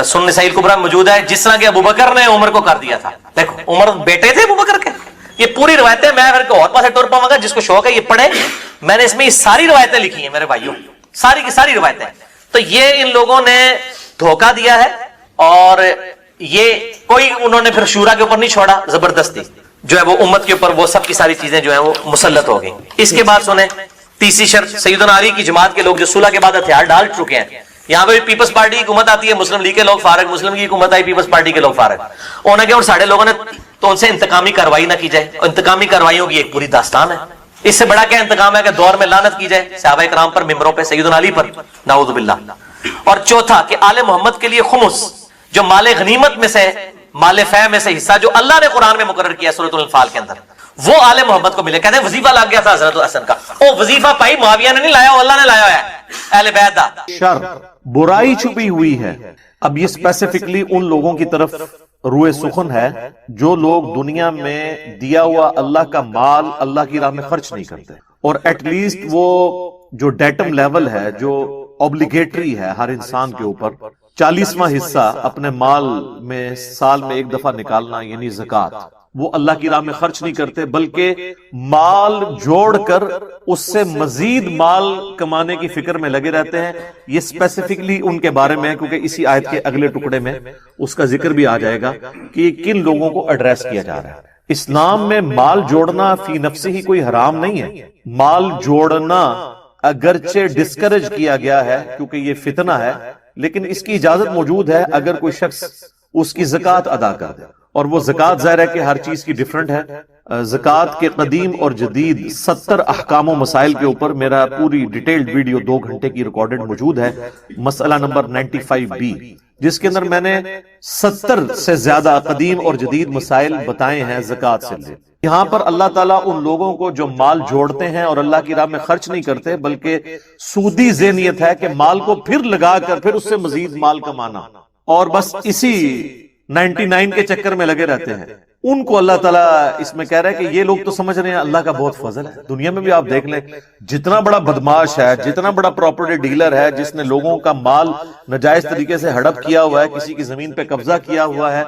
سنن نسائی الکبریٰ میں موجود ہے جس طرح کہ ابوبکر نے عمر کو کر دیا تھا۔ دیکھو عمر بیٹے تھے ابوبکر کے، یہ پوری روایتیں میں پھر اور پاس ٹور پاؤں گا، جس کو شوق ہے یہ پڑھے، میں نے اس میں یہ ساری روایتیں لکھی ہیں میرے بھائیوں، ساری کی ساری روایتیں۔ تو یہ ان لوگوں نے دھوکہ دیا ہے، اور یہ کوئی انہوں نے پھر شورا کے اوپر نہیں چھوڑا، زبردستی جو ہے وہ امت کے اوپر وہ سب کی ساری چیزیں جو ہیں وہ مسلط ہو گئی۔ اس کے بعد سنیں تیسری شرط، سیدنا علی کی جماعت کے لوگ جو صلح کے بعد ہتھیار ڈال چکے ہیں، یہاں پہ پیپلز پارٹی کی حکومت آتی ہے، مسلم لیگ کے لوگ فارغ، مسلم کی حکومت آئی پیپلز پارٹی کے لوگ فارغ، انہوں نے کہا اور ساڑھے لوگوں نے تو ان سے انتقامی کاروائی نہ کی جائے، اور انتقامی کارروائیوں کی ایک پوری داستان ہے۔ اس سے بڑا کیا انتقام ہے کہ دور میں لعنت کی جائے صحابہ کرام پر، ممبروں پہ، سیدنا علی پر، نعوذ باللہ۔ اور چوتھا کہ آل محمد کے لیے خمس، جو مال غنیمت میں سے، مال فے میں سے حصہ جو اللہ نے قرآن میں مقرر کیا سورۃ الانفال کے اندر، وہ آل محمد کو ملے۔ کہتے ہیں وظیفہ لگ گیا تھا حضرت حسن کا، وہ وظیفہ پائی معاویہ نے نہیں لایا، اللہ نے لایا ہے، اہل بیت دا۔ شر، برائی چھپی ہوئی ہے۔ اب یہ اسپیسیفکلی ان لوگوں کی طرف روئے سخن ہے جو لوگ دنیا میں دیا ہوا اللہ کا مال اللہ کی راہ میں خرچ نہیں کرتے، اور ایٹ لیسٹ وہ جو ڈیٹم لیول ہے، جو اوبلیگیٹری ہے ہر انسان کے اوپر، 40واں حصہ اپنے مال میں سال میں ایک دفعہ نکالنا، یعنی زکوٰۃ، وہ اللہ کی راہ میں خرچ نہیں کرتے، بلکہ مال جوڑ کر اس سے مزید مال کمانے کی فکر میں لگے رہتے ہیں۔ یہ اسپیسیفکلی ان کے بارے میں، کیونکہ اسی آیت کے اگلے ٹکڑے میں اس کا ذکر بھی آ جائے گا کہ کن لوگوں کو ایڈریس کیا جا رہا ہے۔ اسلام میں مال جوڑنا فی نفسی ہی کوئی حرام نہیں ہے، مال جوڑنا اگرچہ ڈسکریج کیا گیا ہے کیونکہ یہ فتنہ ہے، لیکن اس کی اجازت موجود ہے اگر کوئی شخص اس کی زکوٰۃ ادا کر دے، اور وہ زکوٰۃ ظاہر ہے کہ ہر چیز کی ڈیفرنٹ ہے۔ زکوٰۃ کے قدیم اور جدید 70 احکام و مسائل کے اوپر میرا پوری ڈیٹیلڈ ویڈیو 2 گھنٹے کی ریکارڈڈ موجود ہے، مسئلہ نمبر 95B، جس کے اندر میں نے 70 سے زیادہ قدیم اور جدید مسائل بتائے ہیں زکوٰۃ سے لے۔ یہاں پر اللہ تعالیٰ ان لوگوں کو جو مال جوڑتے ہیں اور اللہ کی راہ میں خرچ نہیں کرتے، بلکہ سودی ذہنیت ہے کہ مال کو پھر لگا کر پھر اس سے مزید مال کمانا، اور بس اسی 99 کے چکر میں لگے رہتے ہیں، ان کو اللہ تعالیٰ اس میں کہہ رہا ہے کہ یہ لوگ تو سمجھ رہے ہیں اللہ کا بہت فضل ہے۔ دنیا میں بھی آپ دیکھ لیں، جتنا بڑا بدماش ہے، جتنا بڑا پراپرٹی ڈیلر ہے، جس نے لوگوں کا مال ناجائز طریقے سے ہڑپ کیا ہوا ہے، کسی کی زمین پہ قبضہ کیا ہوا ہے،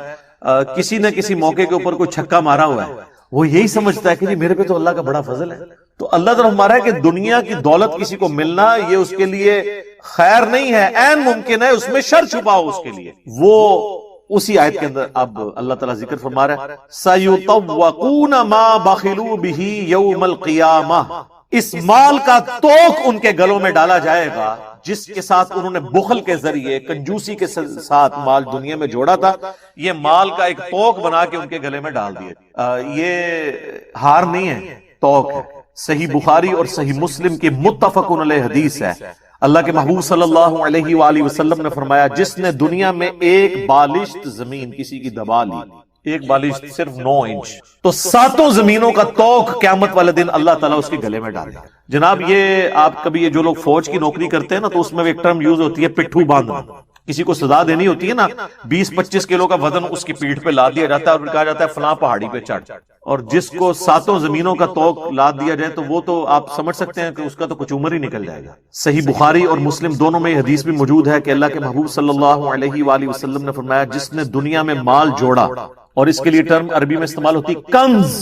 کسی نہ کسی موقع کے اوپر کوئی چھکا مارا ہوا ہے، وہ یہی سمجھتا ہے کہ میرے پہ تو اللہ کا بڑا فضل ہے۔ تو اللہ تعالیٰ ہمارا ہے کہ دنیا کی دولت کسی کو ملنا یہ اس کے لیے خیر نہیں ہے، عین ممکن ہے اس میں شر چھپا ہو اس کے لیے۔ وہ اسی آیت کے اندر اب اللہ تعالیٰ ذکر فرما رہا ہے سَيُطَوَّقُونَ مَا بَخِلُوا بِهِ يَوْمَ الْقِيَامَةِ، اس مال کا توق ان کے گلوں میں ڈالا جائے گا جس کے ساتھ انہوں نے بخل کے ذریعے کنجوسی کے ساتھ مال دنیا میں جوڑا تھا، یہ مال کا ایک توق بنا کے ان کے گلے میں ڈال دیا۔ یہ ہار نہیں ہے، توق ہے۔ صحیح بخاری اور صحیح مسلم کی متفق علیہ حدیث ہے، اللہ کے محبوب صلی اللہ علیہ وآلہ وسلم نے فرمایا جس نے دنیا میں ایک بالشت زمین کسی کی دبا لی، ایک بالشت صرف 9 انچ، تو 7 زمینوں کا توق قیامت والے دن اللہ تعالیٰ اس کے گلے میں ڈالے۔ جناب یہ آپ کبھی یہ جو لوگ فوج کی نوکری کرتے ہیں نا تو اس میں ایک ٹرم یوز ہوتی ہے پٹھو باندھنا، کسی کو سزا دینی ہوتی ہے نا، 20-25 کلو کا وزن اس کی پیٹھ پہ لاد دیا جاتا ہے اور کہا جاتا ہے فلاں پہاڑی پہ چڑھ، اور جس کو 7 زمینوں کا توق لاد دیا جائے تو وہ تو آپ سمجھ سکتے ہیں کہ اس کا تو کچھ عمر ہی نکل جائے گا۔ صحیح بخاری اور مسلم دونوں میں یہ حدیث بھی موجود ہے کہ اللہ کے محبوب صلی اللہ علیہ وآلہ وسلم نے فرمایا جس نے دنیا میں مال جوڑا، اور اس کے لیے ٹرم عربی میں استعمال ہوتی ہے کنز،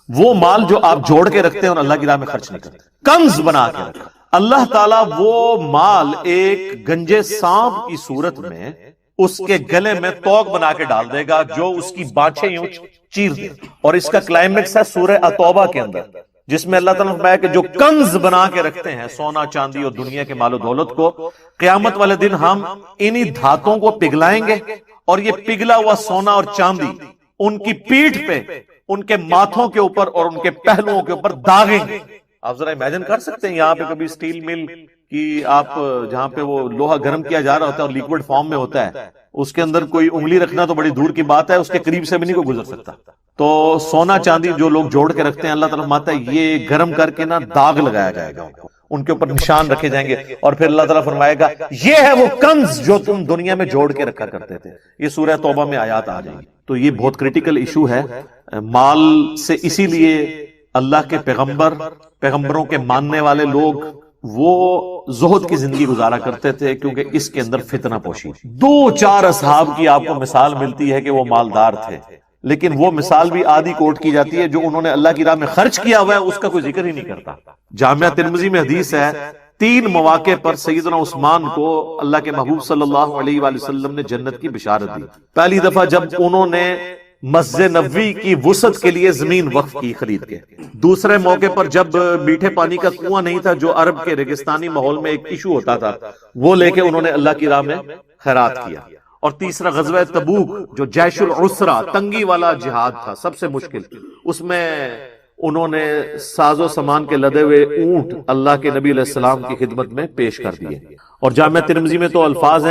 وہ مال جو آپ جوڑ کے رکھتے ہیں اور اللہ کی راہ میں خرچ نہیں کرتے، کنز بنا کے رکھا، اللہ تعالیٰ وہ مال ایک گنجے سانپ کی صورت میں اس کے گلے میں توق بنا کے ڈال دے گا جو اس کی بانچیں یوں چیر دے، اور اس کا کلائمیکس ہے سورہ التوبہ کے اندر جس میں اللہ تعالیٰ نے فرمایا کہ جو کنز بنا کے رکھتے ہیں سونا چاندی اور دنیا کے مال و دولت کو، قیامت والے دن ہم انہی دھاتوں کو پگھلائیں گے اور یہ پگھلا ہوا سونا اور چاندی ان کی پیٹھ پہ، ان کے ماتھوں کے اوپر اور ان کے پہلوؤں کے اوپر داغیں گے۔ آپ ذرا امیجن کر سکتے ہیں یہاں پہ کبھی سٹیل مل کی آپ جہاں پہ وہ لوہا گرم کیا جا رہا ہوتا ہے اور لیکوڈ فارم میں ہوتا ہے، اس کے اندر کوئی انگلی رکھنا تو بڑی دور کی بات ہے، اس کے قریب سے بھی نہیں کوئی گزر سکتا۔ تو سونا چاندی جو لوگ جوڑ کے رکھتے ہیں اللہ تعالیٰ فرماتا ہے یہ گرم کر کے نا داغ لگایا جائے گا، ان کے اوپر نشان رکھے جائیں گے، اور پھر اللہ تعالیٰ فرمائے گا یہ ہے وہ کنز جو تم دنیا میں جوڑ کے رکھا کرتے تھے۔ یہ سورہ توبہ میں آیات آ جائیں گی۔ تو یہ بہت کریٹیکل ایشو ہے مال سے، اسی لیے اللہ کے پیغمبروں کے ماننے والے لوگ وہ زہد کی زندگی گزارا کرتے تھے کیونکہ اس کے اندر فتنہ پوشی۔ 2-4 اصحاب کی آپ کو مثال ملتی ہے کہ وہ مالدار تھے، لیکن وہ مثال بھی آدھی کوٹ کی جاتی ہے جو انہوں نے اللہ کی راہ میں خرچ کیا ہوا ہے اس کا کوئی ذکر ہی نہیں کرتا۔ جامعہ ترمذی میں حدیث ہے 3 مواقع پر سیدنا عثمان کو اللہ کے محبوب صلی اللہ علیہ وآلہ وسلم نے جنت کی بشارت دی۔ پہلی دفعہ جب انہوں نے مسجد نبوی کی وسعت کے لیے زمین وقف کی خرید کے، دوسرے موقع پر جب میٹھے پانی کا کنواں نہیں تھا جو عرب کے ریگستانی ماحول میں ایک ایشو ہوتا تھا، وہ لے کے انہوں نے اللہ کی راہ میں خیرات کیا، اور تیسرا غزوہ تبوک جو جیش العسرہ تنگی والا جہاد تھا سب سے مشکل، اس میں انہوں نے ساز و سامان کے لدے ہوئے اونٹ اللہ کے نبی علیہ السلام کی خدمت میں پیش کر دیے۔ اور جامعہ ترمذی میں تو الفاظ ہیں